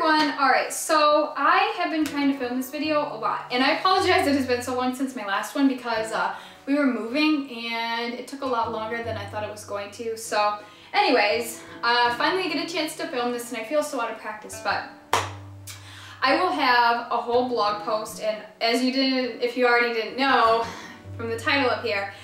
everyone. Alright, so I have been trying to film this video a lot, and I apologize it has been so long since my last one because we were moving and it took a lot longer than I thought it was going to. So anyways, finally get a chance to film this and I feel so out of practice, but I will have a whole blog post, and as you didn't, if you already didn't know from the title up here,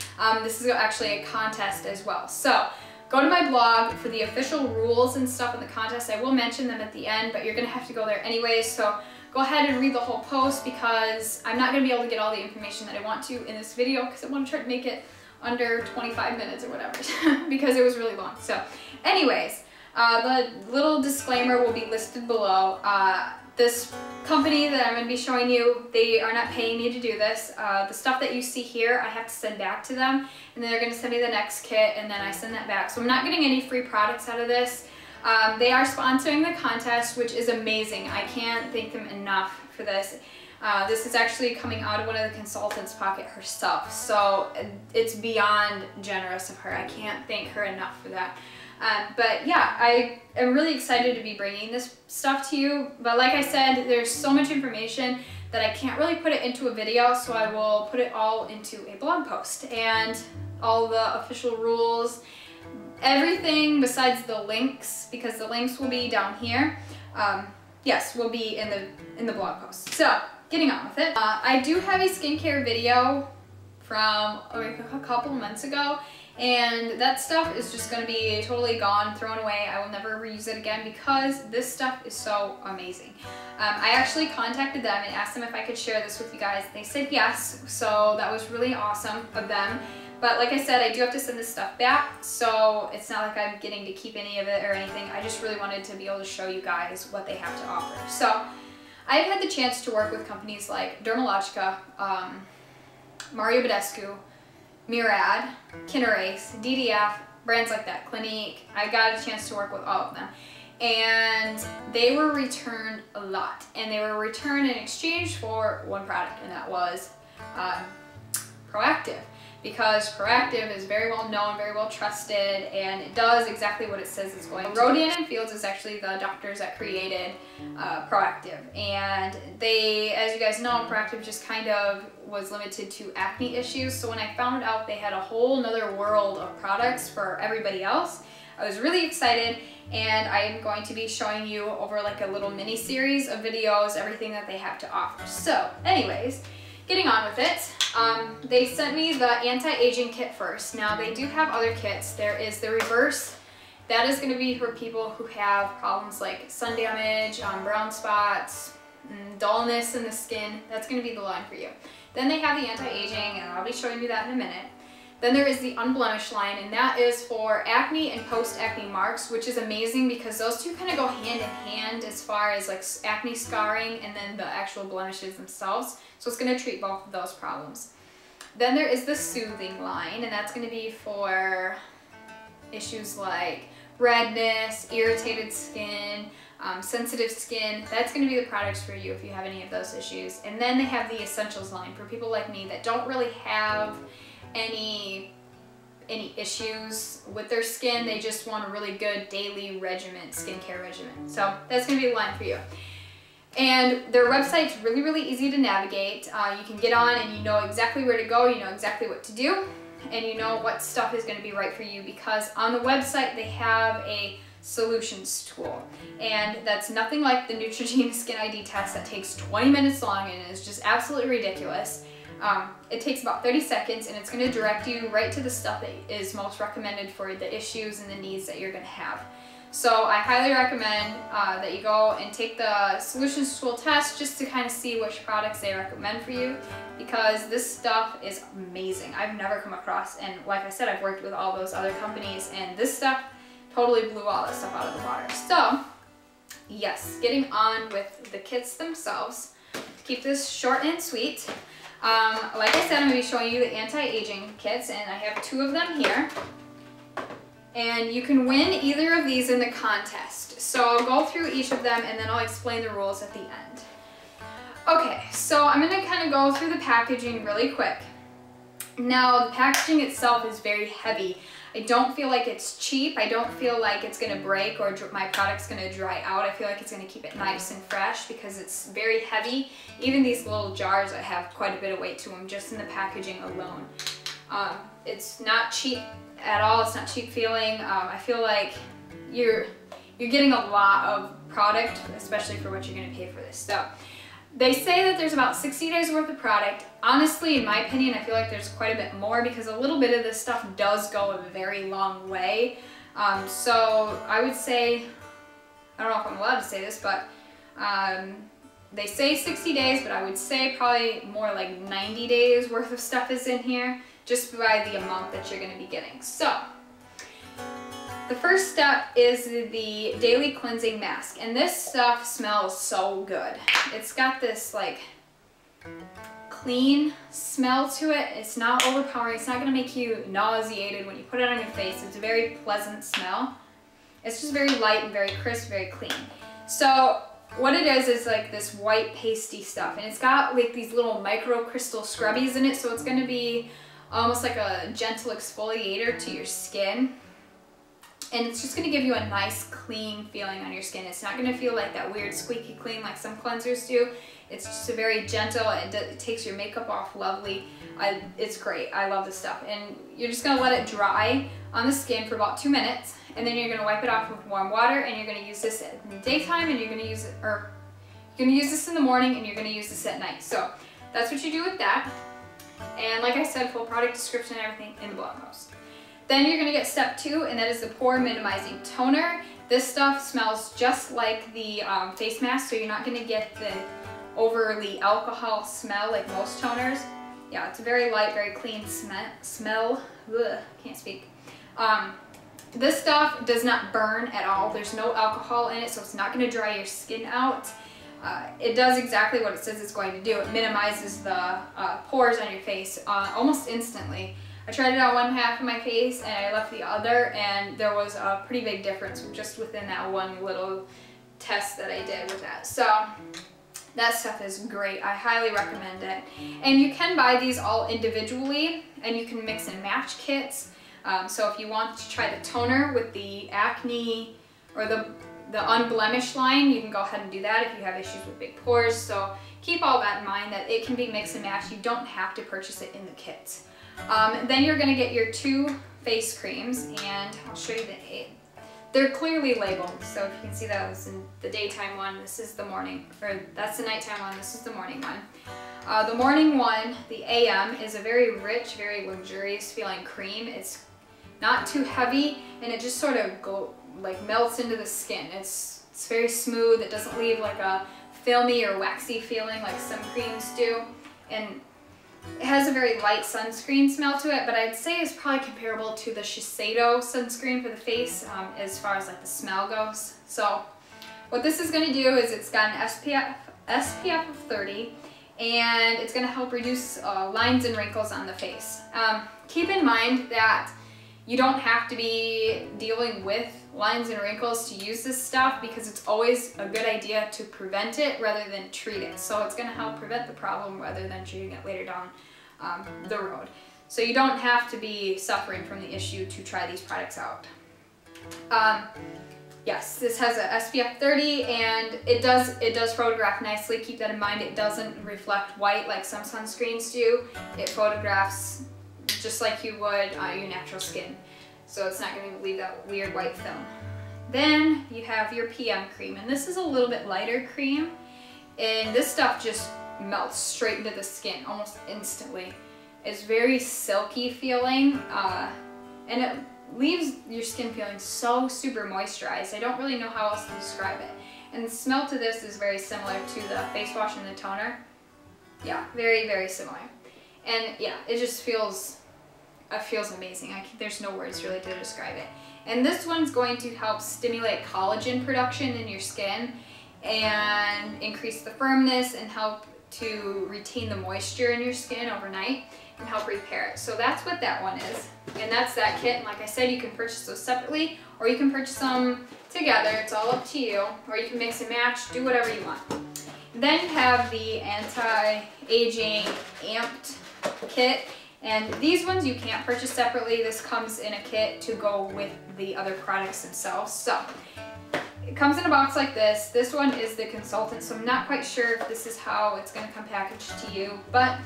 this is actually a contest as well. So go to my blog for the official rules and stuff in the contest. I will mention them at the end, but you're gonna have to go there anyways. So go ahead and read the whole post because I'm not gonna be able to get all the information that I want to in this video because I want to try to make it under 25 minutes or whatever because it was really long. So anyways, the little disclaimer will be listed below. This company that I'm going to be showing you, they are not paying me to do this. The stuff that you see here, I have to send back to them, and then they're going to send me the next kit, and then I send that back. So I'm not getting any free products out of this. They are sponsoring the contest, which is amazing. I can't thank them enough for this. This is actually coming out of one of the consultants' pocket herself, so it's beyond generous of her. I can't thank her enough for that. But yeah, I am really excited to be bringing this stuff to you. But like I said, there's so much information that I can't really put it into a video, so I will put it all into a blog post. And all the official rules, everything besides the links, because the links will be down here, yes, will be in the blog post. So, getting on with it. I do have a skincare video from a couple months ago, and that stuff is just going to be totally gone, thrown away. I will never reuse it again because this stuff is so amazing. I actually contacted them and asked them if I could share this with you guys. They said yes, so that was really awesome of them. But like I said, I do have to send this stuff back, so it's not like I'm getting to keep any of it or anything. I just really wanted to be able to show you guys what they have to offer. So I've had the chance to work with companies like Dermalogica, Mario Badescu, Murad, Kinerace, DDF, brands like that, Clinique. I got a chance to work with all of them. And they were returned a lot. And they were returned in exchange for one product, and that was Proactive. Because Proactive is very well known, very well trusted, and it does exactly what it says it's going to. Rodan and Fields is actually the doctors that created Proactive. And they, as you guys know, Proactive just kind of was limited to acne issues. So when I found out they had a whole nother world of products for everybody else, I was really excited, and I am going to be showing you over like a little mini series of videos, everything that they have to offer. So anyways, getting on with it, they sent me the anti-aging kit first. Now they do have other kits. There is the reverse. That is going to be for people who have problems like sun damage, brown spots, dullness in the skin. That's going to be the line for you. Then they have the anti-aging, and I'll be showing you that in a minute. Then there is the unblemished line, and that is for acne and post-acne marks, which is amazing because those two kind of go hand in hand as far as like acne scarring and then the actual blemishes themselves. So it's going to treat both of those problems. Then there is the soothing line, and that's going to be for issues like redness, irritated skin, sensitive skin. That's going to be the products for you if you have any of those issues. And then they have the essentials line for people like me that don't really have any issues with their skin. They just want a really good daily regimen, skincare regimen. So that's going to be the line for you. And their website's really, really easy to navigate. You can get on and you know exactly where to go, you know exactly what to do, and you know what stuff is going to be right for you, because on the website they have a solutions tool, and that's nothing like the Neutrogena Skin ID test that takes 20 minutes long and is just absolutely ridiculous. It takes about 30 seconds, and it's going to direct you right to the stuff that is most recommended for the issues and the needs that you're going to have. So I highly recommend that you go and take the solutions tool test just to kind of see which products they recommend for you, because this stuff is amazing. I've never come across, and like I said, I've worked with all those other companies, and this stuff totally blew all this stuff out of the water. So yes, getting on with the kits themselves. To keep this short and sweet, like I said, I'm going to be showing you the anti-aging kits, and I have two of them here. And you can win either of these in the contest. So I'll go through each of them and then I'll explain the rules at the end. Okay, so I'm going to kind of go through the packaging really quick. Now, the packaging itself is very heavy. I don't feel like it's cheap. I don't feel like it's gonna break or my product's gonna dry out. I feel like it's gonna keep it nice and fresh because it's very heavy. Even these little jars that have quite a bit of weight to them just in the packaging alone. It's not cheap at all. It's not cheap feeling. I feel like you're getting a lot of product, especially for what you're gonna pay for this. So they say that there's about 60 days worth of product. Honestly, in my opinion, I feel like there's quite a bit more because a little bit of this stuff does go a very long way. So I would say, I don't know if I'm allowed to say this, but they say 60 days, but I would say probably more like 90 days worth of stuff is in here just by the amount that you're gonna be getting. So the first step is the daily cleansing mask, and this stuff smells so good. It's got this like clean smell to it. It's not overpowering. It's not gonna make you nauseated when you put it on your face. It's a very pleasant smell. It's just very light and very crisp, very clean. So what it is like this white pasty stuff, and it's got like these little micro crystal scrubbies in it, so it's gonna be almost like a gentle exfoliator to your skin. And it's just gonna give you a nice clean feeling on your skin. It's not gonna feel like that weird squeaky clean like some cleansers do. It's just a very gentle, it takes your makeup off lovely. It's great, I love this stuff. And you're just gonna let it dry on the skin for about 2 minutes, and then you're gonna wipe it off with warm water, and you're gonna use this in the daytime, and you're gonna use it, or you're gonna use this in the morning, and you're gonna use this at night. So that's what you do with that. And like I said, full product description and everything in the blog post. Then you're gonna get step 2, and that is the pore minimizing toner. This stuff smells just like the face mask, so you're not gonna get the overly alcohol smell like most toners. Yeah, it's a very light, very clean smell. Ugh, can't speak. This stuff does not burn at all. There's no alcohol in it, so it's not gonna dry your skin out. It does exactly what it says it's going to do. It minimizes the pores on your face almost instantly. I tried it on one half of my face and I left the other, and there was a pretty big difference just within that one little test that I did with that. So that stuff is great. I highly recommend it. And you can buy these all individually, and you can mix and match kits. So if you want to try the toner with the acne or the unblemished line, you can go ahead and do that if you have issues with big pores. So keep all that in mind, that it can be mix and match. You don't have to purchase it in the kit. Then you're gonna get your 2 face creams, and I'll show you they're clearly labeled. So if you can see that was in the daytime one, this is the morning, or that's the nighttime one, this is the morning one. The morning one, the AM, is a very rich, very luxurious feeling cream. It's not too heavy, and it just sort of melts into the skin. It's very smooth. It doesn't leave like a filmy or waxy feeling like some creams do. And it has a very light sunscreen smell to it, but I'd say it's probably comparable to the Shiseido sunscreen for the face as far as like the smell goes. So what this is going to do is it's got an SPF of 30, and it's going to help reduce lines and wrinkles on the face. Keep in mind that you don't have to be dealing with lines and wrinkles to use this stuff, because it's always a good idea to prevent it rather than treat it. So it's going to help prevent the problem rather than treating it later down the road. So you don't have to be suffering from the issue to try these products out. Yes, this has a SPF 30, and it does photograph nicely. Keep that in mind. It doesn't reflect white like some sunscreens do. It photographs just like you would your natural skin. So it's not going to leave that weird white film. Then you have your PM cream, and this is a little bit lighter cream, and this stuff just melts straight into the skin almost instantly. It's very silky feeling, and it leaves your skin feeling so super moisturized. I don't really know how else to describe it. And the smell to this is very similar to the face wash and the toner. Yeah, very, very similar. And yeah, it just feels amazing. There's no words really to describe it. And this one's going to help stimulate collagen production in your skin and increase the firmness and help to retain the moisture in your skin overnight and help repair it. So that's what that one is. And that's that kit. And like I said, you can purchase those separately, or you can purchase them together. It's all up to you. Or you can mix and match, do whatever you want. Then you have the anti-aging amped kit. And these ones you can't purchase separately. This comes in a kit to go with the other products themselves. So it comes in a box like this. This one is the consultant, so I'm not quite sure if this is how it's going to come packaged to you, but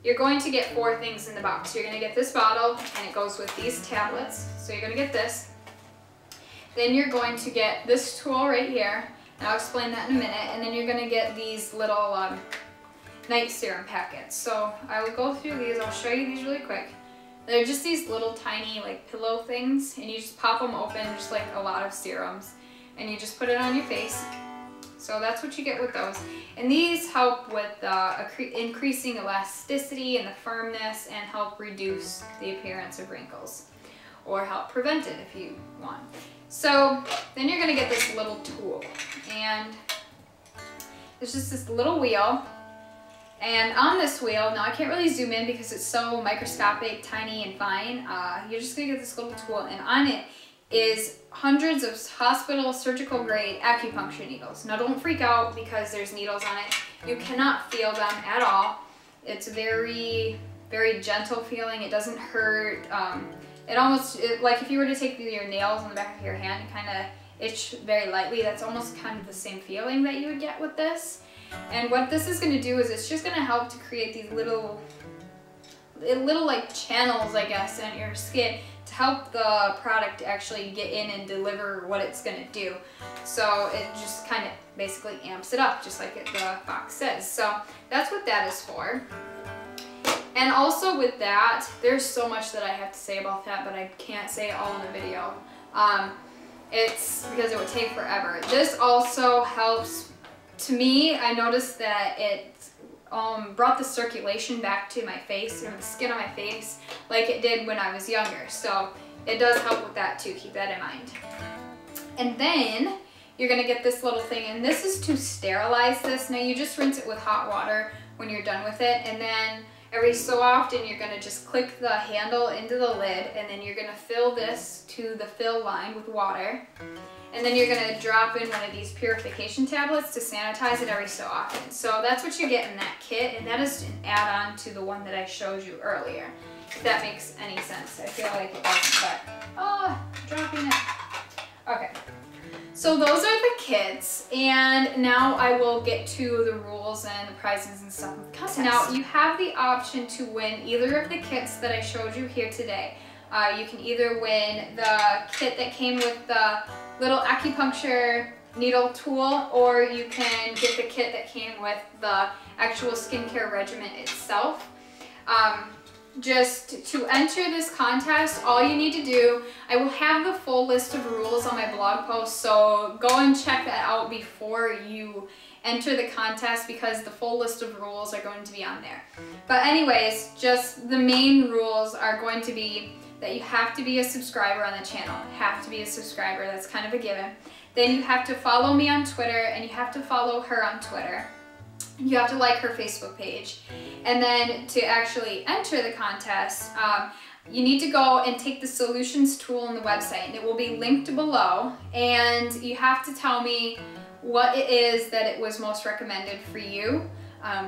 you're going to get 4 things in the box. You're going to get this bottle, and it goes with these tablets. So you're going to get this. Then you're going to get this tool right here, and I'll explain that in a minute. And then you're going to get these little night serum packets. So I will go through these. I'll show you these really quick. They're just these little tiny like pillow things, and you just pop them open just like a lot of serums, and you just put it on your face. So that's what you get with those. And these help with increasing elasticity and the firmness, and help reduce the appearance of wrinkles, or help prevent it if you want. So then you're gonna get this little tool, and it's just this little wheel. And on this wheel, now I can't really zoom in because it's so microscopic, tiny, and fine. You're just gonna get this little tool, and on it is hundreds of hospital surgical grade acupuncture needles. Now don't freak out because there's needles on it. You cannot feel them at all. It's very, very gentle feeling. It doesn't hurt. Like if you were to take your nails on the back of your hand and kind of itch very lightly, that's almost kind of the same feeling that you would get with this. And what this is going to do is it's just going to help to create these little like channels, I guess, in your skin to help the product actually get in and deliver what it's going to do. So it just kind of basically amps it up, just like the box says. So that's what that is for. And also with that, there's so much that I have to say about that, but I can't say it all in the video. It's because it would take forever. This also helps. To me, I noticed that it brought the circulation back to my face, or the skin on my face, like it did when I was younger. So it does help with that too, keep that in mind. And then you're gonna get this little thing, and this is to sterilize this. Now you just rinse it with hot water when you're done with it, and then every so often you're gonna just click the handle into the lid, and then you're gonna fill this to the fill line with water. And then you're gonna drop in one of these purification tablets to sanitize it every so often. So that's what you get in that kit, and that is an add-on to the one that I showed you earlier. If that makes any sense. I feel like it doesn't, but, dropping it. Okay, so those are the kits, and now I will get to the rules and the prizes and stuff. Now, you have the option to win either of the kits that I showed you here today. You can either win the kit that came with the little acupuncture needle tool, or you can get the kit that came with the actual skincare regimen itself. Just to enter this contest, all you need to do, I will have the full list of rules on my blog post, so go and check that out before you enter the contest, because the full list of rules are going to be on there. But anyways, just the main rules are going to be that you have to be a subscriber on the channel. Have to be a subscriber, that's kind of a given. Then you have to follow me on Twitter, and you have to follow her on Twitter. You have to like her Facebook page. And then to actually enter the contest, you need to go and take the solutions tool on the website, and it will be linked below. And you have to tell me what it is that it was most recommended for you.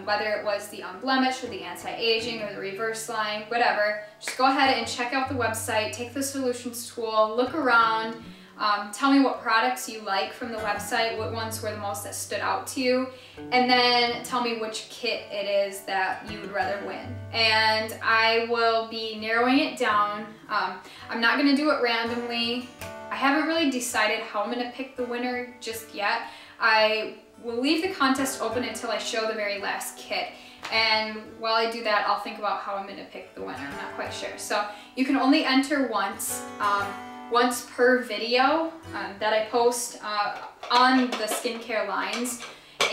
Whether it was the unblemished, or the anti-aging, or the reverse line, whatever. Just go ahead and check out the website, take the solutions tool, look around, tell me what products you like from the website, what ones were the most that stood out to you, and then tell me which kit it is that you would rather win. And I will be narrowing it down. I'm not going to do it randomly. I haven't really decided how I'm going to pick the winner just yet. We'll leave the contest open until I show the very last kit, and while I do that, I'll think about how I'm going to pick the winner. I'm not quite sure. So you can only enter once per video that I post on the skincare lines,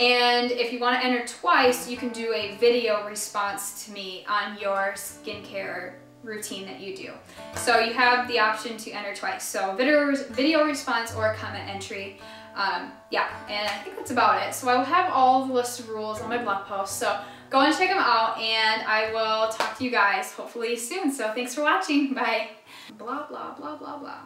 and if you want to enter twice, you can do a video response to me on your skincare routine that you do. So you have the option to enter twice, so video response or a comment entry. Yeah, and I think that's about it. So I will have all the list of rules on my blog post, so go and check them out, and I will talk to you guys hopefully soon. So thanks for watching. Bye. Blah, blah, blah, blah, blah.